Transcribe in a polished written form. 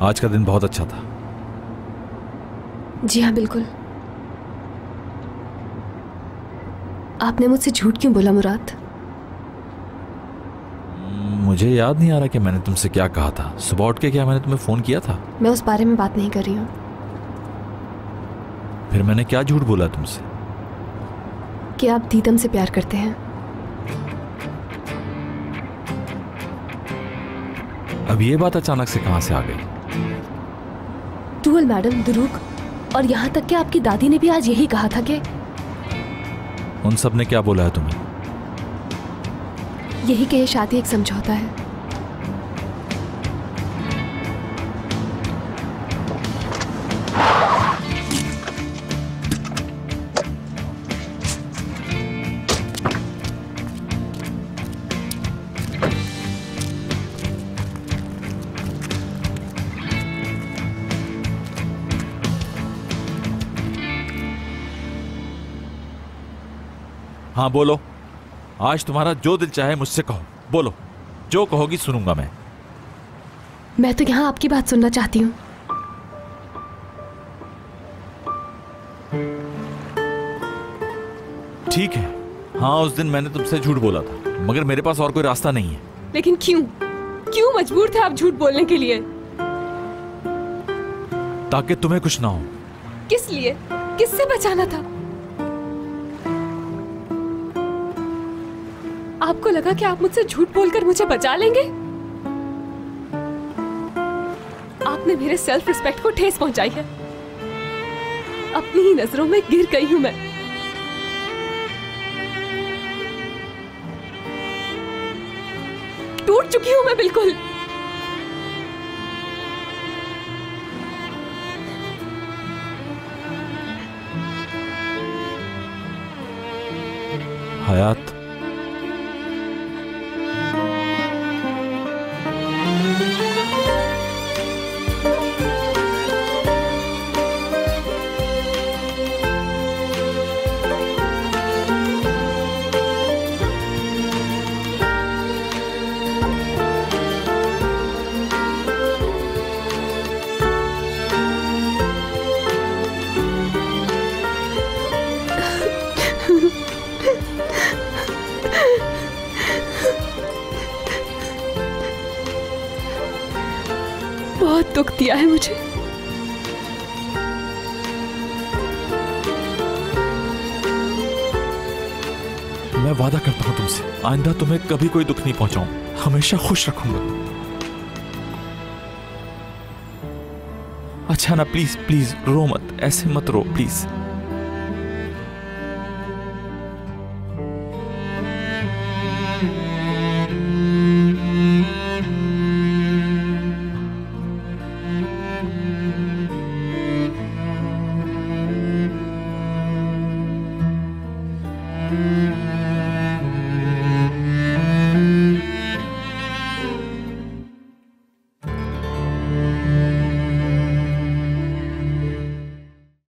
आज का दिन बहुत अच्छा था। जी हाँ बिल्कुल। आपने मुझसे झूठ क्यों बोला मुराद? मुझे याद नहीं आ रहा कि मैंने तुमसे क्या कहा था। सुबह उठ के क्या मैंने तुम्हें फोन किया था? मैं उस बारे में बात नहीं कर रही हूँ। फिर मैंने क्या झूठ बोला तुमसे? कि आप दीदम से प्यार करते हैं। अब ये बात अचानक से कहां से आ गई? टूअल मैडम, दुरूक और यहाँ तक कि आपकी दादी ने भी आज यही कहा था कि उन सब ने क्या बोला है तुम्हें? यही कि ये शादी एक समझौता है। हाँ बोलो, आज तुम्हारा जो दिल चाहे मुझसे कहो। बोलो, जो कहोगी सुनूंगा मैं। मैं तो यहाँ आपकी बात सुनना चाहती हूँ। ठीक है, हाँ उस दिन मैंने तुमसे झूठ बोला था, मगर मेरे पास और कोई रास्ता नहीं है। लेकिन क्यों? क्यों मजबूर थे आप झूठ बोलने के लिए? ताकि तुम्हें कुछ ना हो। किस लिए? किससे बचाना था? आपको लगा कि आप मुझसे झूठ बोलकर मुझे बचा लेंगे? आपने मेरे सेल्फ रिस्पेक्ट को ठेस पहुंचाई है। अपनी ही नजरों में गिर गई हूं मैं। टूट चुकी हूं मैं बिल्कुल। हयात, बहुत दुख दिया है मुझे। मैं वादा करता हूं तुमसे, आइंदा तुम्हें कभी कोई दुख नहीं पहुंचाऊं, हमेशा खुश रखूंगा। अच्छा ना, प्लीज प्लीज रो मत, ऐसे मत रो प्लीज।